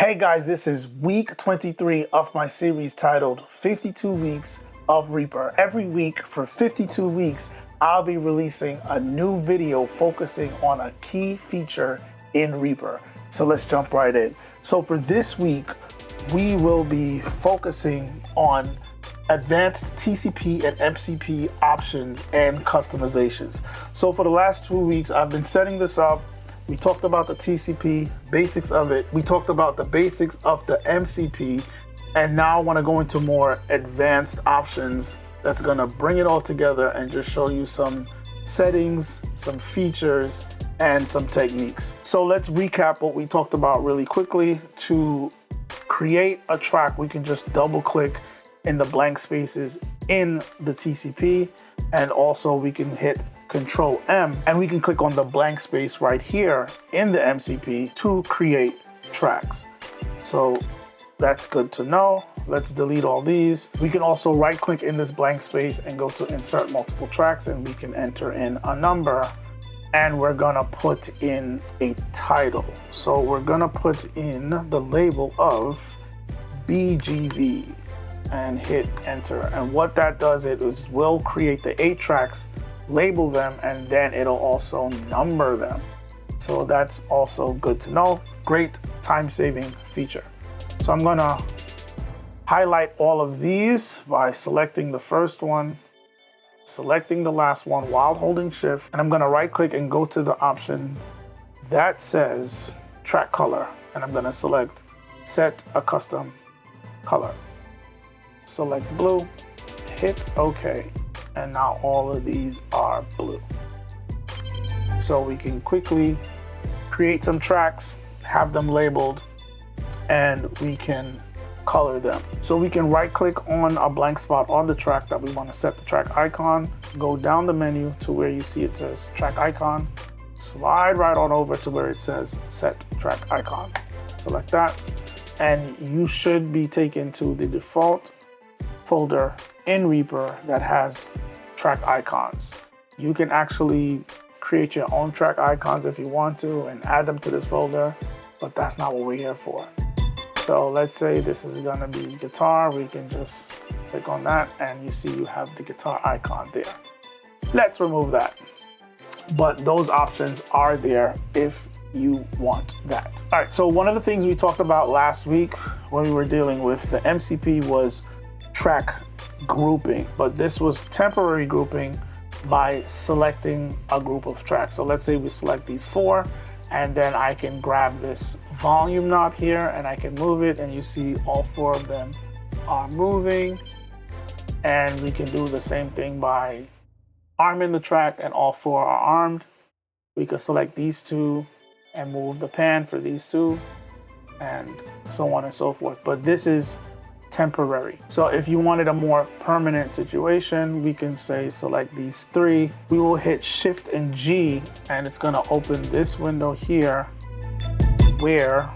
Hey guys, this is week 23 of my series titled 52 Weeks of Reaper. Every week for 52 weeks, I'll be releasing a new video focusing on a key feature in Reaper. So let's jump right in. So for this week, we will be focusing on advanced TCP and MCP options and customizations. So for the last 2 weeks, I've been setting this up. We talked about the TCP, basics of it. We talked about the basics of the MCP, and now I want to go into more advanced options that's going to bring it all together and just show you some settings, some features, and some techniques. So let's recap what we talked about really quickly. To create a track, we can just double click in the blank spaces in the TCP, and also we can hit Control M and we can click on the blank space right here in the MCP to create tracks. So that's good to know. Let's delete all these. We can also right click in this blank space and go to insert multiple tracks, and we can enter in a number, and we're gonna put in a title. So we're gonna put in the label of BGV and hit enter. And what that does is will create the 8 tracks, label them, and then it'll also number them. So that's also good to know. Great time-saving feature. So I'm gonna highlight all of these by selecting the first one, selecting the last one while holding shift, and I'm gonna right-click and go to the option that says track color, and I'm gonna select set a custom color. Select blue, hit OK. And now all of these are blue. So we can quickly create some tracks, have them labeled, and we can color them. So we can right click on a blank spot on the track that we want to set the track icon, go down the menu to where you see it says track icon, slide right on over to where it says set track icon. Select that, and you should be taken to the default folder in Reaper that has track icons. You can actually create your own track icons if you want to and add them to this folder, but that's not what we're here for. So let's say this is gonna be guitar. We can just click on that and you see you have the guitar icon there. Let's remove that. But those options are there if you want that. All right, so one of the things we talked about last week when we were dealing with the MCP was track grouping, but this was temporary grouping by selecting a group of tracks. So let's say we select these 4, and then I can grab this volume knob here and I can move it, and you see all 4 of them are moving. And we can do the same thing by arming the track, and all 4 are armed. We could select these 2 and move the pan for these 2, and so on and so forth. But this is temporary. So if you wanted a more permanent situation, we can say select these 3. We will hit Shift and G, and it's going to open this window here where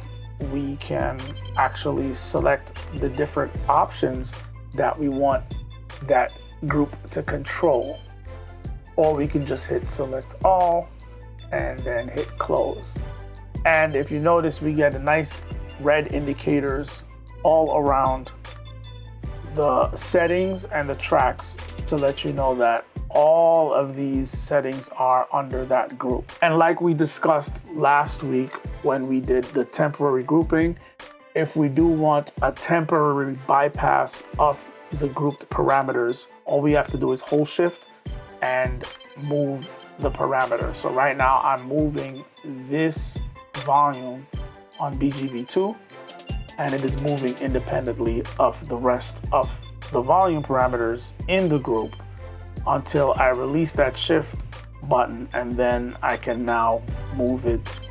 we can actually select the different options that we want that group to control. Or we can just hit select all and then hit close. And if you notice, we get a nice red indicators all around the settings and the tracks to let you know that all of these settings are under that group. And like we discussed last week when we did the temporary grouping, if we do want a temporary bypass of the grouped parameters, all we have to do is hold shift and move the parameter. So right now I'm moving this volume on BGV2, and it is moving independently of the rest of the volume parameters in the group until I release that shift button, and then I can now move it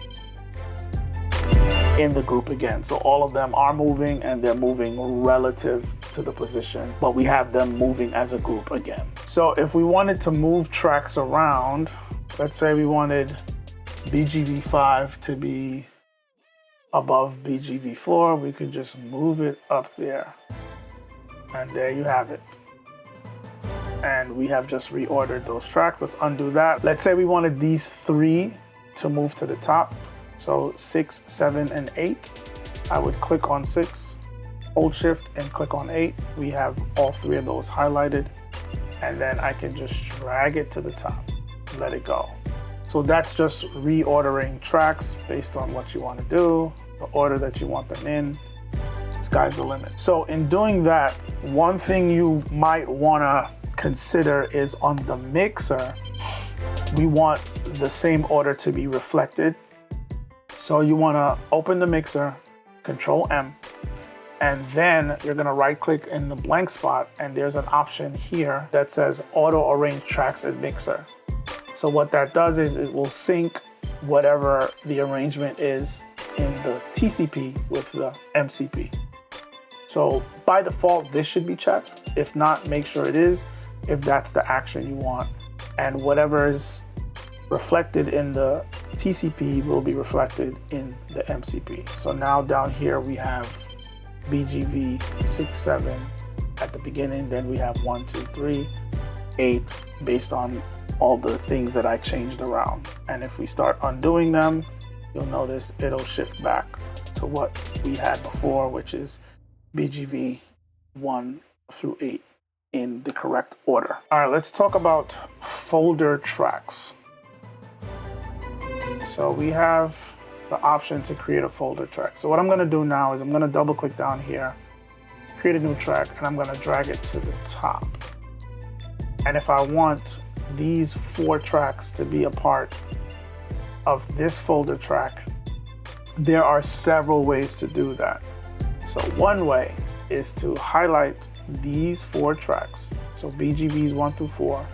in the group again. So all of them are moving, and they're moving relative to the position, but we have them moving as a group again. So if we wanted to move tracks around, let's say we wanted BGV5 to be above BGV4, we could just move it up there. And there you have it. And we have just reordered those tracks. Let's undo that. Let's say we wanted these 3 to move to the top. So 6, 7, and 8. I would click on 6, hold shift and click on 8. We have all 3 of those highlighted, and then I can just drag it to the top, let it go. So that's just reordering tracks based on what you want to do, the order that you want them in. Sky's the limit. So in doing that, one thing you might want to consider is on the mixer, we want the same order to be reflected. So you want to open the mixer, Control M, and then you're going to right click in the blank spot, and there's an option here that says auto arrange tracks in mixer. So what that does is it will sync whatever the arrangement is in the TCP with the MCP. So by default, this should be checked. If not, make sure it is, if that's the action you want. And whatever is reflected in the TCP will be reflected in the MCP. So now down here we have BGV 6.7 at the beginning, then we have 1, 2, 3, 8 based on all the things that I changed around. And if we start undoing them, you'll notice it'll shift back to what we had before, which is BGV 1 through 8 in the correct order. All right, let's talk about folder tracks. So we have the option to create a folder track. So what I'm gonna do now is I'm gonna double click down here, create a new track, and I'm gonna drag it to the top. And if I want these 4 tracks to be a part of this folder track, there are several ways to do that. So one way is to highlight these 4 tracks, so BGVs 1 through 4,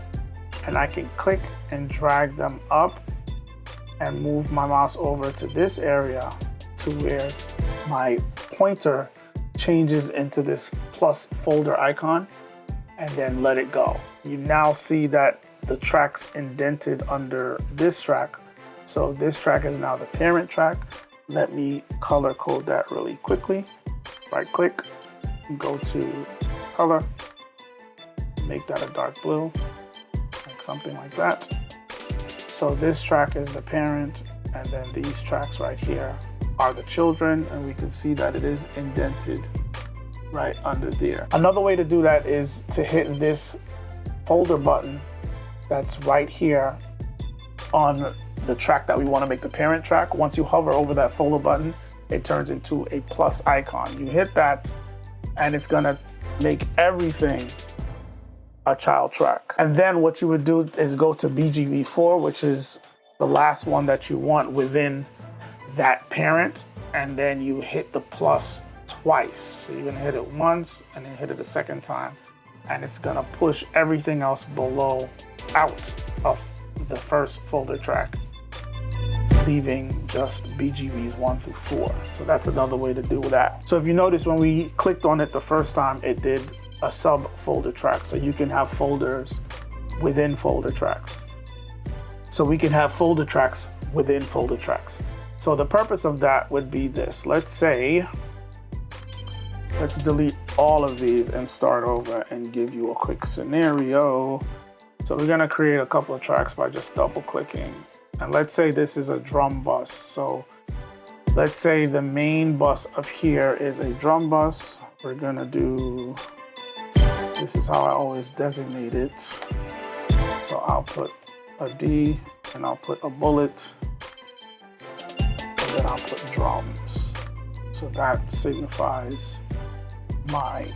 and I can click and drag them up and move my mouse over to this area to where my pointer changes into this plus folder icon, and then let it go. You now see that the track's indented under this track. So this track is now the parent track. Let me color code that really quickly. Right click, go to color, make that a dark blue, like something like that. So this track is the parent, and then these tracks right here are the children, and we can see that it is indented right under there. Another way to do that is to hit this folder button that's right here on the track that we want to make the parent track. Once you hover over that folder button, it turns into a plus icon. You hit that, and it's gonna make everything a child track. And then what you would do is go to BGV4, which is the last one that you want within that parent, and then you hit the plus twice. So you're gonna hit it once and then hit it a second time, and it's gonna push everything else below out of the first folder track, leaving just BGVs 1 through 4. So that's another way to do that. So if you notice, when we clicked on it the first time, it did a sub folder track. So you can have folders within folder tracks. So we can have folder tracks within folder tracks. So the purpose of that would be this. Let's say, let's delete all of these and start over and give you a quick scenario. So we're gonna create a couple of tracks by just double clicking. And let's say this is a drum bus. So let's say the main bus up here is a drum bus. We're gonna do, this is how I always designate it. So I'll put a D, and I'll put a bullet, and then I'll put drums. So that signifies my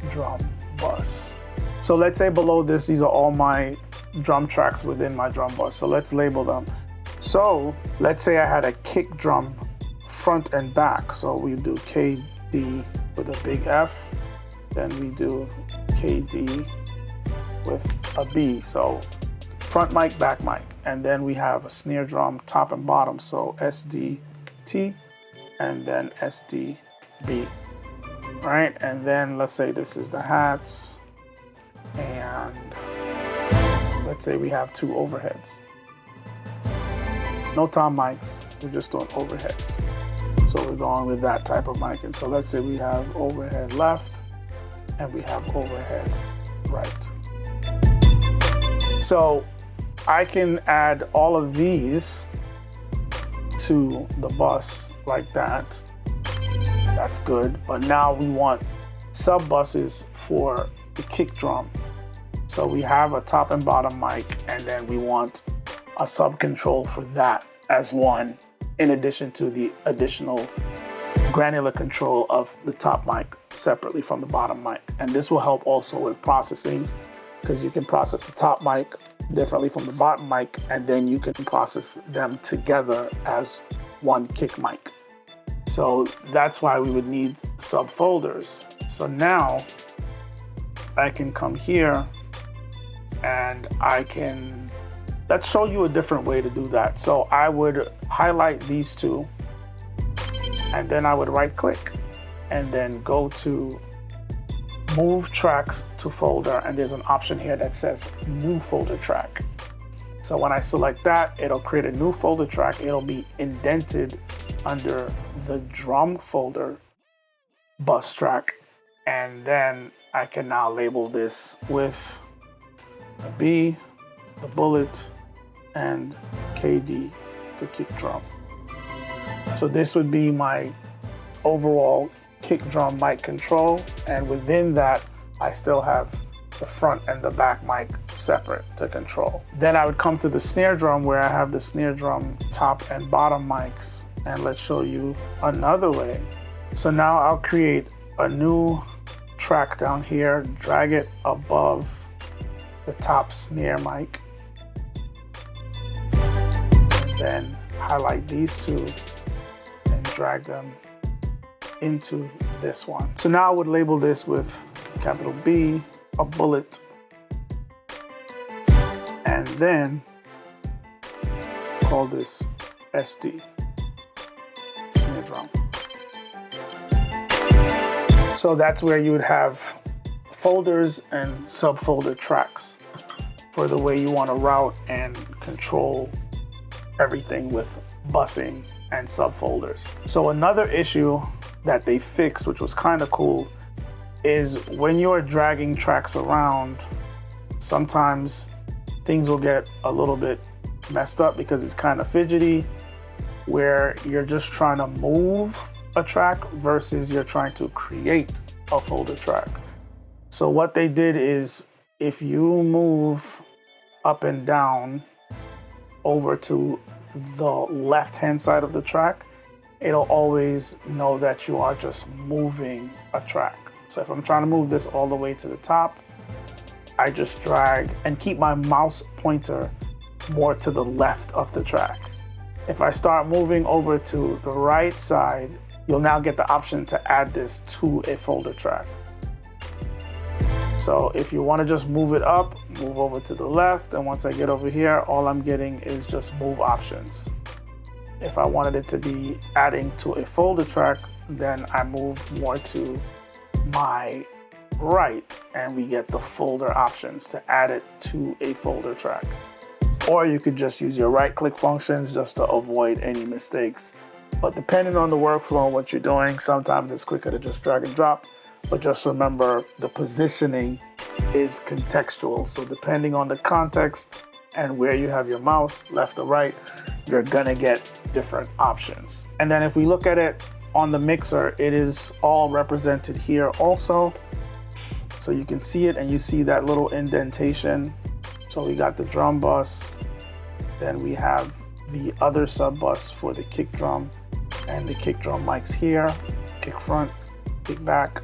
drum bus. So let's say below this, these are all my drum tracks within my drum bus. So let's label them. So let's say I had a kick drum front and back. So we do KD with a big F, then we do KD with a B. So front mic, back mic. And then we have a snare drum top and bottom. So SDT and then SDB, right? And then let's say this is the hats, and let's say we have 2 overheads. No tom mics, we're just doing overheads. So we're going with that type of mic. And so let's say we have overhead left and we have overhead right. So I can add all of these to the bus like that. That's good. But now we want sub buses for the kick drum. So we have a top and bottom mic, and then we want a sub control for that as one, in addition to the additional granular control of the top mic separately from the bottom mic. And this will help also with processing, because you can process the top mic differently from the bottom mic, and then you can process them together as one kick mic. So that's why we would need subfolders. So now I can come here and let's show you a different way to do that. So I would highlight these two, and then I would right click and then go to move tracks to folder, and there's an option here that says new folder track. So when I select that, it'll create a new folder track. It'll be indented under the drum folder bus track, and then I can now label this with a B, the bullet, and KD for kick drum. So this would be my overall kick drum mic control, and within that I still have the front and the back mic separate to control. Then I would come to the snare drum, where I have the snare drum top and bottom mics, and let's show you another way. So now I'll create a new track down here, drag it above the top snare mic, and then highlight these two and drag them into this one. So now I would label this with capital B, a bullet, and then call this SD, snare drum. So that's where you would have folders and subfolder tracks for the way you want to route and control everything with busing and subfolders. So another issue that they fixed, which was kind of cool, is when you're dragging tracks around, sometimes things will get a little bit messed up because it's kind of fidgety, where you're just trying to move a track versus you're trying to create a folder track. So what they did is, if you move up and down over to the left-hand side of the track, it'll always know that you are just moving a track. So if I'm trying to move this all the way to the top, I just drag and keep my mouse pointer more to the left of the track. If I start moving over to the right side, you'll now get the option to add this to a folder track. So if you want to just move it up, move over to the left, and once I get over here, all I'm getting is just move options. If I wanted it to be adding to a folder track, then I move more to my right, and we get the folder options to add it to a folder track. Or you could just use your right-click functions just to avoid any mistakes. But depending on the workflow and what you're doing, sometimes it's quicker to just drag and drop. But just remember, the positioning is contextual. So depending on the context and where you have your mouse, left or right, you're gonna get different options. And then if we look at it on the mixer, it is all represented here also. So you can see it, and you see that little indentation. So we got the drum bus, then we have the other sub bus for the kick drum, and the kick drum mics here, kick front, kick back,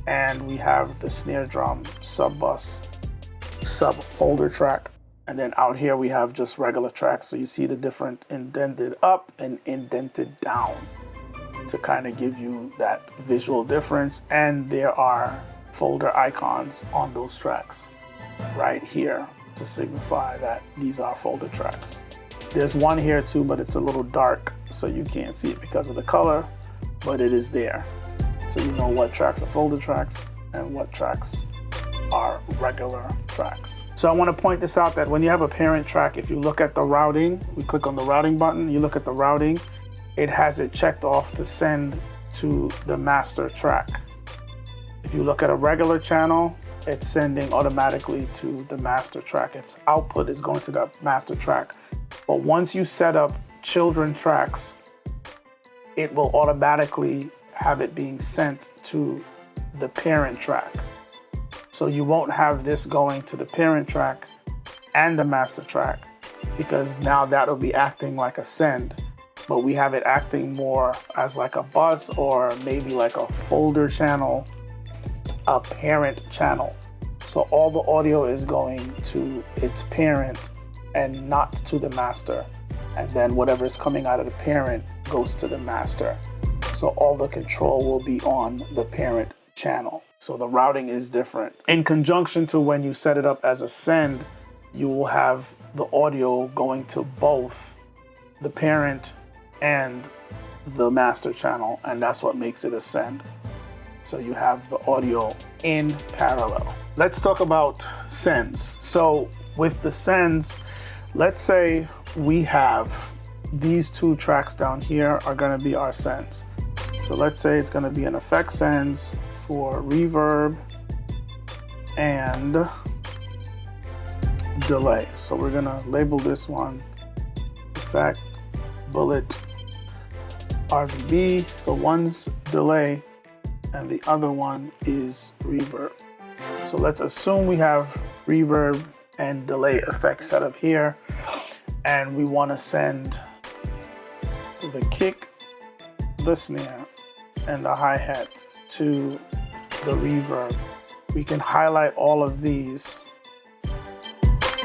and we have the snare drum sub bus, sub folder track. And then out here we have just regular tracks. So you see the different indented up and indented down to kind of give you that visual difference. And there are folder icons on those tracks right here to signify that these are folder tracks. There's one here too, but it's a little dark, so you can't see it because of the color, but it is there. So you know what tracks are folder tracks and what tracks are regular tracks. So I want to point this out, that when you have a parent track, if you look at the routing, we click on the routing button, you look at the routing, it has it checked off to send to the master track. If you look at a regular channel, it's sending automatically to the master track. Its output is going to the master track. But once you set up children tracks, it will automatically have it being sent to the parent track. So you won't have this going to the parent track and the master track, because now that'll be acting like a send, but we have it acting more as like a bus or maybe like a folder channel, a parent channel. So all the audio is going to its parent and not to the master. And then whatever is coming out of the parent goes to the master. So all the control will be on the parent channel. So the routing is different. In conjunction to when you set it up as a send, you will have the audio going to both the parent and the master channel, and that's what makes it a send. So you have the audio in parallel. Let's talk about sends. So with the sends, let's say we have these two tracks down here are going to be our sends. So let's say it's going to be an effect sends for reverb and delay. So we're going to label this one effect bullet RVB. So one's delay and the other one is reverb. So let's assume we have reverb and delay effect set up here, and we want to send the kick, the snare, and the hi-hat to the reverb. We can highlight all of these,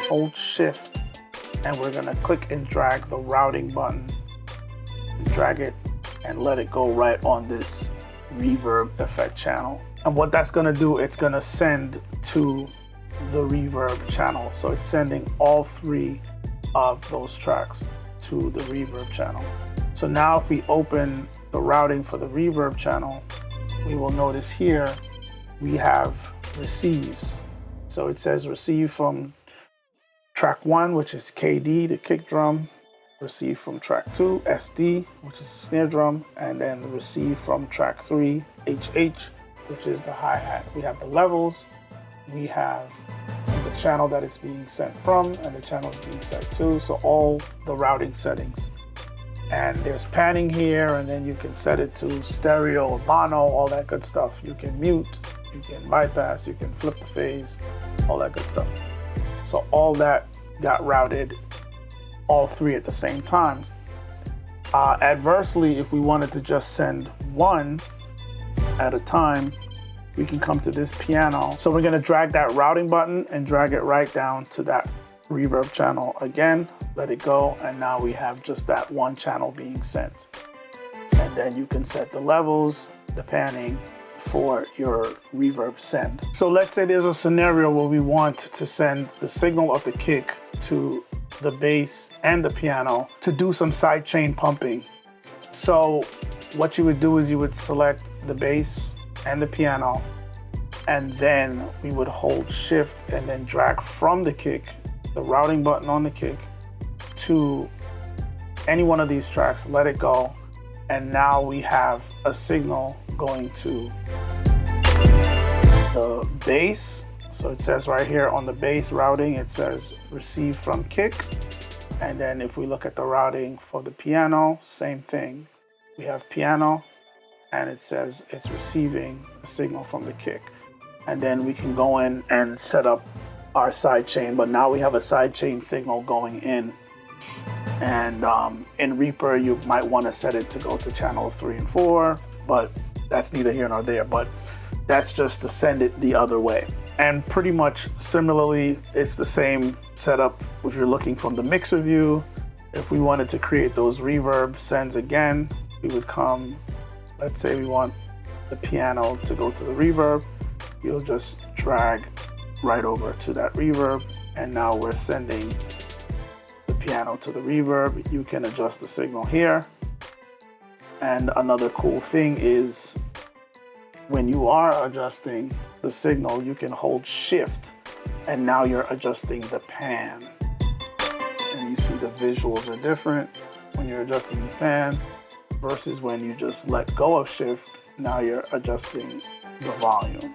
hold shift, and we're gonna click and drag the routing button, drag it and let it go right on this reverb effect channel. And what that's gonna do, it's gonna send to the reverb channel. So it's sending all three of those tracks to the reverb channel. So now if we open the routing for the reverb channel, we will notice here we have receives. So it says receive from track 1, which is KD, the kick drum, receive from track 2, SD, which is the snare drum, and then the receive from track 3, HH, which is the hi-hat. We have the levels, we have the channel that it's being sent from, and the channel it's being sent to, so all the routing settings. And there's panning here, and then you can set it to stereo or mono, all that good stuff. You can mute, you can bypass, you can flip the phase, all that good stuff. So all that got routed, all three at the same time. Adversely, if we wanted to just send one at a time, we can come to this piano. So we're gonna drag that routing button and drag it right down to that reverb channel again, let it go, and now we have just that one channel being sent. And then you can set the levels, the panning for your reverb send. So let's say there's a scenario where we want to send the signal of the kick to the bass and the piano to do some sidechain pumping. So what you would do is you would select the bass and the piano, and then we would hold shift and then drag from the kick, the routing button on the kick, to any one of these tracks, let it go, and now we have a signal going to the bass. So it says right here on the bass routing, it says receive from kick. And then if we look at the routing for the piano, same thing. We have piano, and it says it's receiving a signal from the kick. And then we can go in and set up our sidechain, but now we have a sidechain signal going in. And in Reaper, you might want to set it to go to channel 3 and 4, but that's neither here nor there. But that's just to send it the other way. And pretty much similarly, it's the same setup if you're looking from the mixer view. If we wanted to create those reverb sends again, we would come, let's say we want the piano to go to the reverb. You'll just drag right over to that reverb, and now we're sending the piano to the reverb. You can adjust the signal here. And another cool thing is when you are adjusting the signal, you can hold shift, and now you're adjusting the pan. And you see the visuals are different when you're adjusting the pan versus when you just let go of shift. Now you're adjusting the volume.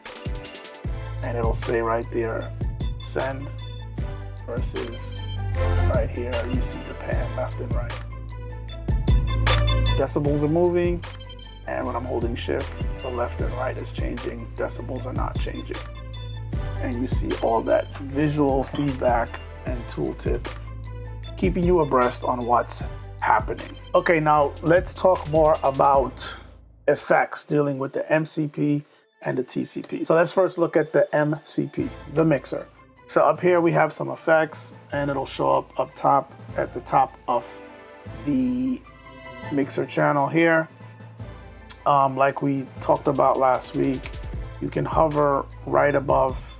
And it'll say right there, send, versus right here, you see the pan left and right. Decibels are moving, And when I'm holding shift, the left and right is changing, decibels are not changing. And you see all that visual feedback and tooltip keeping you abreast on what's happening. Okay, now let's talk more about effects dealing with the MCP and the TCP. So let's first look at the MCP, the mixer. So up here we have some effects, and it'll show up top at the top of the mixer channel here. Like we talked about last week, you can hover right above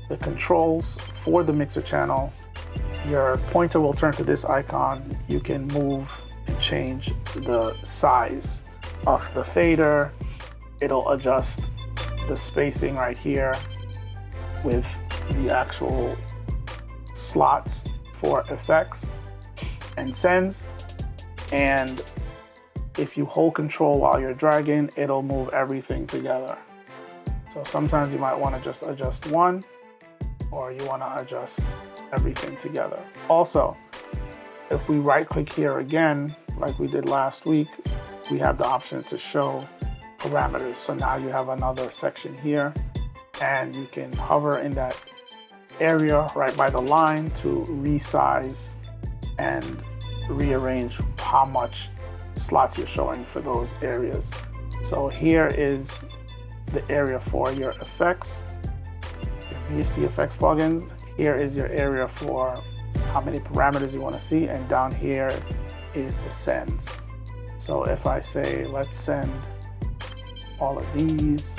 the controls for the mixer channel. Your pointer will turn to this icon. You can move and change the size of the fader. It'll adjust the spacing right here with the actual slots for effects and sends. And if you hold control while you're dragging, it'll move everything together. So sometimes you might want to just adjust one, or you want to adjust everything together. Also, if we right click here again, like we did last week, we have the option to show parameters. So now you have another section here, and you can hover in that area right by the line to resize and rearrange how much slots you're showing for those areas. So here is the area for your effects, your VST effects plugins. Here is your area for how many parameters you want to see, and down here is the sends. So if I say, let's send all of these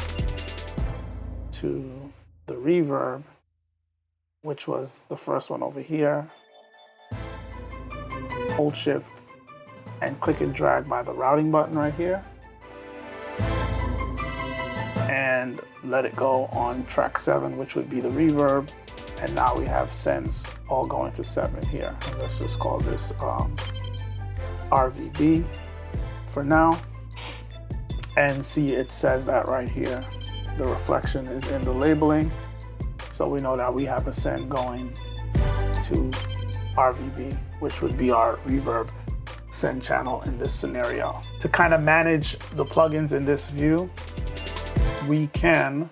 to the reverb, which was the first one over here, hold shift and click and drag by the routing button right here, and let it go on track 7, which would be the reverb. And now we have sends all going to 7 here. Let's just call this RVB for now. And see, it says that right here. The reflection is in the labeling. So we know that we have a send going to RVB, which would be our reverb send channel in this scenario. To kind of manage the plugins in this view, we can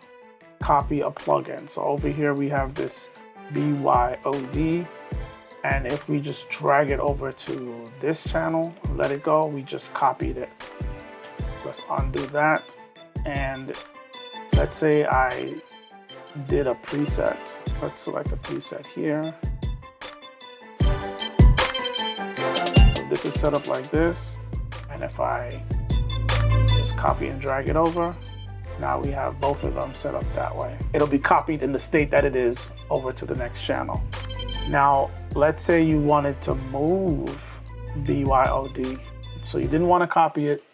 copy a plugin. So over here we have this BYOD, and if we just drag it over to this channel, let it go, we just copied it. Let's undo that, and let's say I did a preset. Let's select a preset here. So this is set up like this, and if I just copy and drag it over, now we have both of them set up that way. It'll be copied in the state that it is over to the next channel. Now, let's say you wanted to move BYOD. So you didn't want to copy it,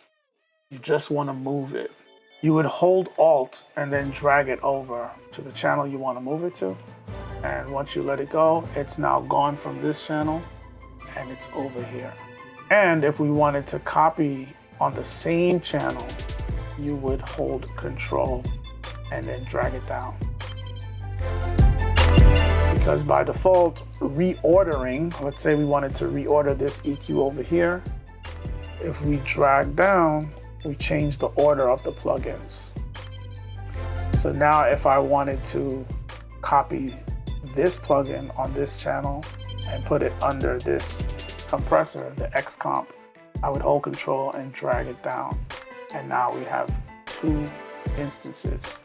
you just want to move it. You would hold Alt and then drag it over to the channel you want to move it to. And once you let it go, it's now gone from this channel and it's over here. And if we wanted to copy on the same channel, you would hold Control and then drag it down. Because by default, reordering, let's say we wanted to reorder this EQ over here. If we drag down, we change the order of the plugins. So now if I wanted to copy this plugin on this channel and put it under this compressor, the X comp, I would hold Control and drag it down. And now we have 2 instances.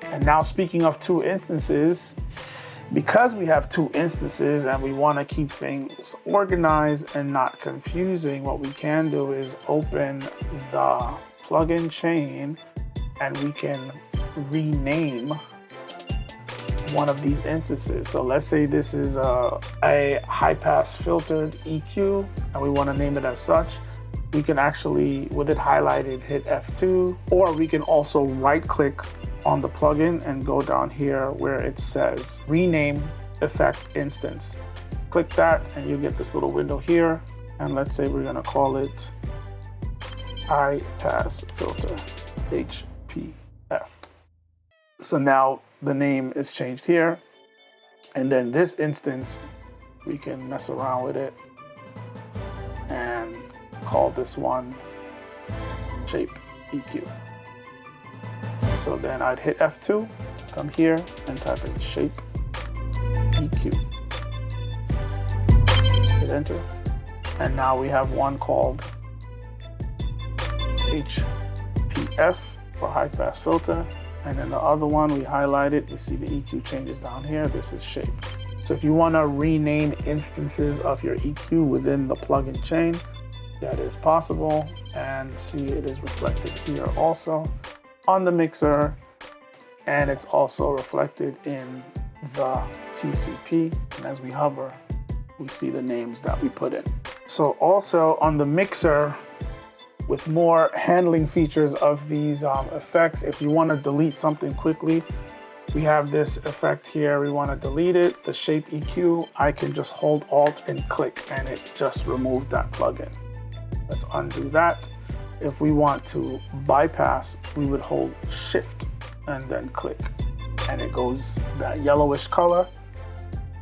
And now speaking of 2 instances, because we have 2 instances and we want to keep things organized and not confusing, what we can do is open the plugin chain and we can rename one of these instances. So let's say this is a high pass filtered EQ and we want to name it as such. We can actually, with it highlighted, hit F2, or we can also right click on the plugin and go down here where it says rename effect instance. Click that and you get this little window here. And let's say we're gonna call it high pass filter, HPF. So now the name is changed here. And then this instance, we can mess around with it and call this one shape EQ. So then I'd hit F2, come here and type in shape EQ. Hit enter. And now we have one called HPF for high pass filter. And then the other one, we highlight it, we see the EQ changes down here. This is shape. So if you want to rename instances of your EQ within the plugin chain, that is possible. And see, it is reflected here also on the mixer. And it's also reflected in the TCP. And as we hover, we see the names that we put in. So also on the mixer, with more handling features of these effects, if you want to delete something quickly, we have this effect here. We want to delete it, the shape EQ. I can just hold Alt and click and it just removed that plugin. Let's undo that. If we want to bypass, we would hold Shift and then click, and it goes that yellowish color.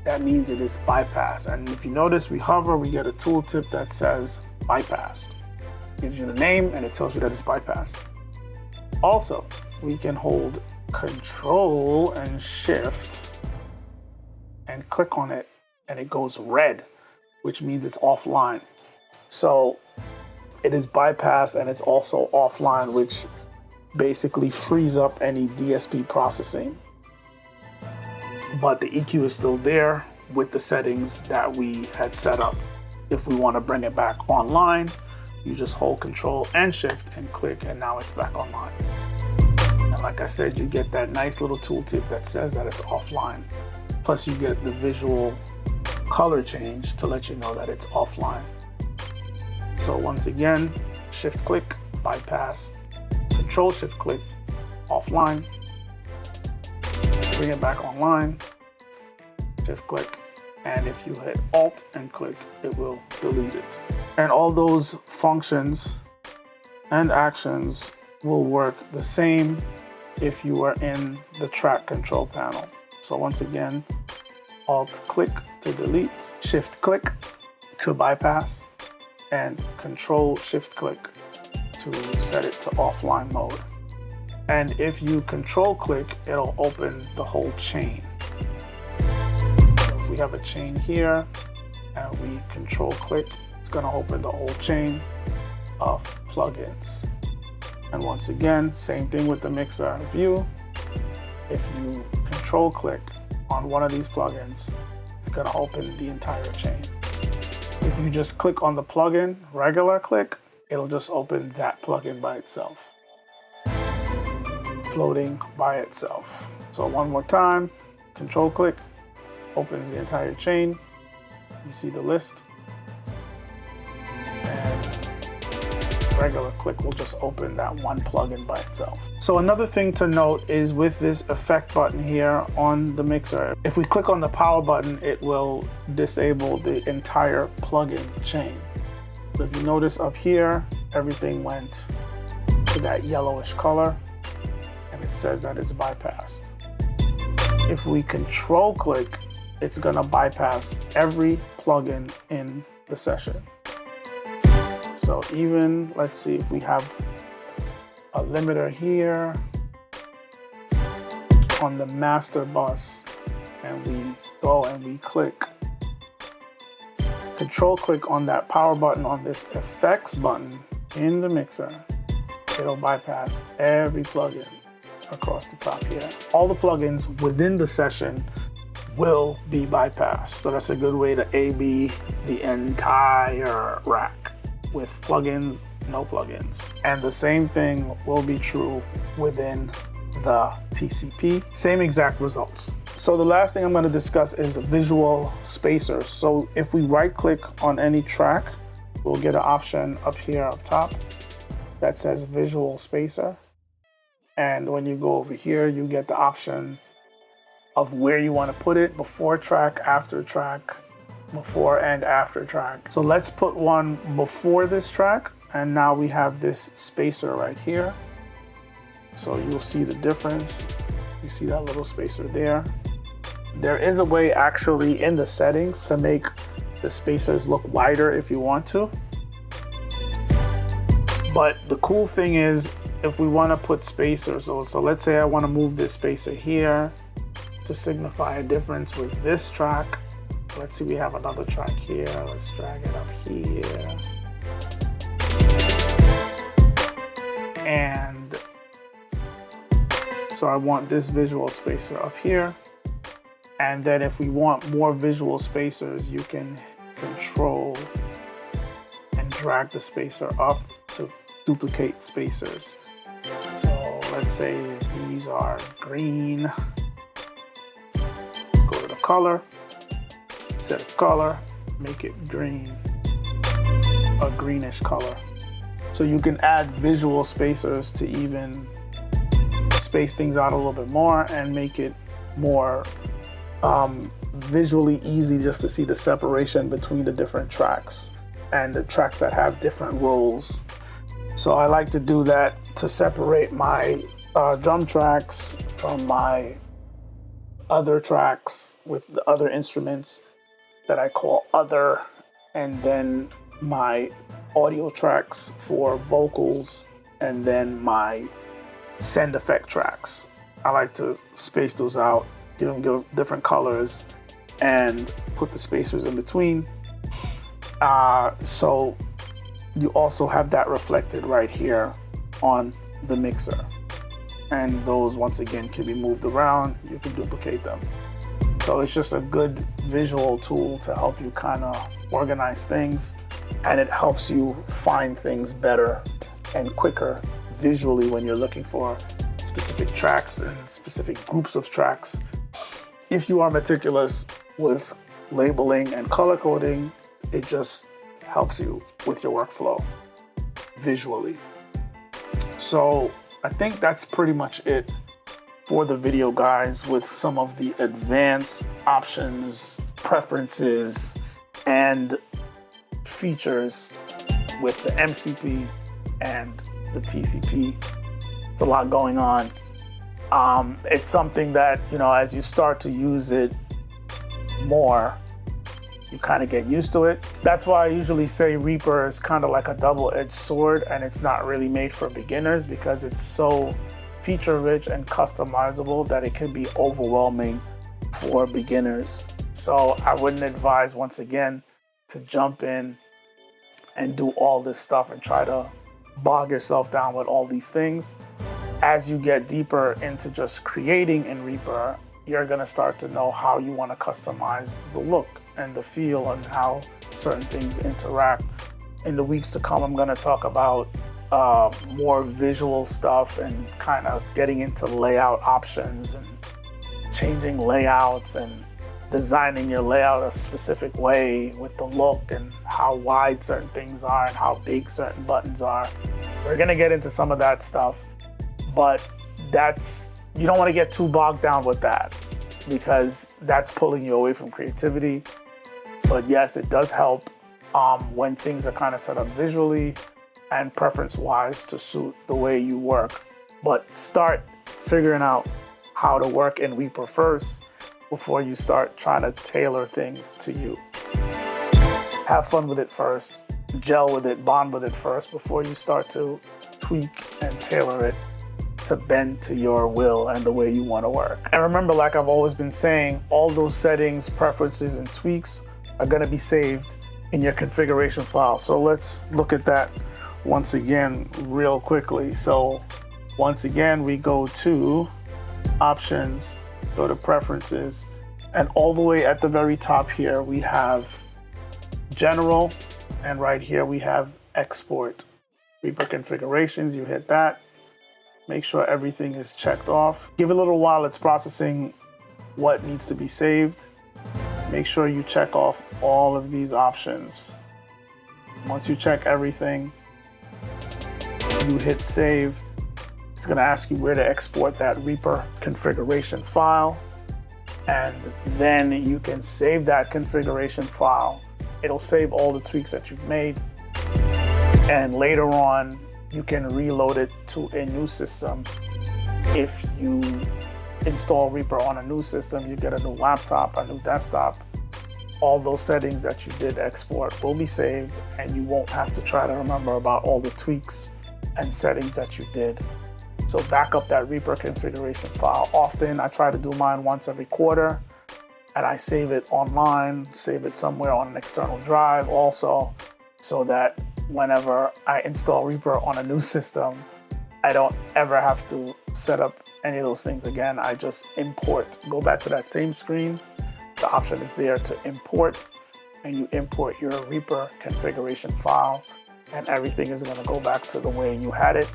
That means it is bypassed. And if you notice, we hover, we get a tooltip that says bypassed. Gives you the name and it tells you that it's bypassed. Also, we can hold Control and Shift and click on it and it goes red, which means it's offline. So it is bypassed and it's also offline, which basically frees up any DSP processing. But the EQ is still there with the settings that we had set up. If we want to bring it back online, you just hold Control and Shift and click, and now it's back online. And like I said, you get that nice little tooltip that says that it's offline. Plus you get the visual color change to let you know that it's offline. So once again, Shift click, bypass, Control Shift click, offline, bring it back online, Shift click, and if you hit Alt and click, it will delete it. And all those functions and actions will work the same if you are in the track control panel. So once again, Alt click to delete, Shift click to bypass, and Control Shift click to set it to offline mode. And if you Control click, it'll open the whole chain. So if we have a chain here and we Control click, it's going to open the whole chain of plugins. And once again, same thing with the mixer view. If you Control click on one of these plugins, it's going to open the entire chain. If you just click on the plugin, regular click, it'll just open that plugin by itself, floating by itself. So one more time, Control click, opens the entire chain. You see the list. Regular click will just open that one plugin by itself. So another thing to note is with this effect button here on the mixer, if we click on the power button, it will disable the entire plugin chain. So if you notice up here, everything went to that yellowish color and it says that it's bypassed. If we Control click, it's gonna bypass every plugin in the session. So even, let's see if we have a limiter here on the master bus and we go and we click, Control click on that power button on this effects button in the mixer, it'll bypass every plugin across the top here. All the plugins within the session will be bypassed. So that's a good way to A/B the entire rack with plugins, no plugins. And the same thing will be true within the TCP. Same exact results. So the last thing I'm going to discuss is visual spacers. So if we right click on any track, we'll get an option up here up top that says visual spacer. And when you go over here, you get the option of where you want to put it, before track, after track, before and after track. So let's put one before this track, and now we have this spacer right here. So you'll see the difference. You see that little spacer there. There is a way actually in the settings to make the spacers look wider if you want to. But the cool thing is, if we want to put spacers, so let's say I want to move this spacer here to signify a difference with this track. Let's see, we have another track here. Let's drag it up here. And so I want this visual spacer up here. And then if we want more visual spacers, you can control and drag the spacer up to duplicate spacers. So let's say these are green. Go to the color, set a color, make it green, a greenish color. So you can add visual spacers to even space things out a little bit more and make it more visually easy just to see the separation between the different tracks and the tracks that have different roles. So I like to do that to separate my drum tracks from my other tracks with the other instruments that I call other, and then my audio tracks for vocals, and then my send effect tracks. I like to space those out, give them different colors, and put the spacers in between. So you also have that reflected right here on the mixer. And those, once again, can be moved around. You can duplicate them. So it's just a good visual tool to help you kind of organize things, and it helps you find things better and quicker visually when you're looking for specific tracks and specific groups of tracks. If you are meticulous with labeling and color coding, it just helps you with your workflow visually. So I think that's pretty much it for the video, guys, with some of the advanced options, preferences, and features with the MCP and the TCP. It's a lot going on. It's something that, you know, as you start to use it more, you kind of get used to it. That's why I usually say Reaper is kind of like a double-edged sword, and it's not really made for beginners because it's so feature-rich and customizable that it can be overwhelming for beginners. So I wouldn't advise, once again, to jump in and do all this stuff and try to bog yourself down with all these things. As you get deeper into just creating in Reaper, you're gonna start to know how you wanna customize the look and the feel and how certain things interact. In the weeks to come, I'm gonna talk about more visual stuff and kind of getting into layout options and changing layouts and designing your layout a specific way with the look and how wide certain things are and how big certain buttons are. We're gonna get into some of that stuff, but you don't wanna get too bogged down with that because that's pulling you away from creativity. But yes, it does help when things are kind of set up visually and preference-wise to suit the way you work. But start figuring out how to work in Reaper first before you start trying to tailor things to you. Have fun with it first, gel with it, bond with it first before you start to tweak and tailor it to bend to your will and the way you want to work. And remember, like I've always been saying, all those settings, preferences, and tweaks are going to be saved in your configuration file. So let's look at that once again real quickly. So once again, we go to options, go to preferences, and all the way at the very top here, we have general, and right here we have export. Reaper configurations, you hit that. Make sure everything is checked off. Give it a little while, it's processing what needs to be saved. Make sure you check off all of these options. Once you check everything, you hit save. It's gonna ask you where to export that Reaper configuration file. And then you can save that configuration file. It'll save all the tweaks that you've made. And later on, you can reload it to a new system. If you install Reaper on a new system, you get a new laptop, a new desktop, all those settings that you did export will be saved, and you won't have to try to remember about all the tweaks and settings that you did. So back up that Reaper configuration file often. I try to do mine once every quarter, and I save it online, save it somewhere on an external drive also, so that whenever I install Reaper on a new system, I don't ever have to set up any of those things again. I just import, go back to that same screen. The option is there to import, and you import your Reaper configuration file, and everything is gonna go back to the way you had it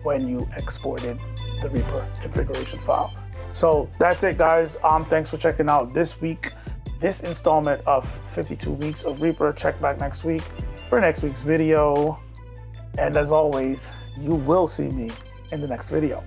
when you exported the Reaper configuration file. So that's it, guys. Thanks for checking out this installment of 52 weeks of Reaper. Check back next week for next week's video. And as always, you will see me in the next video.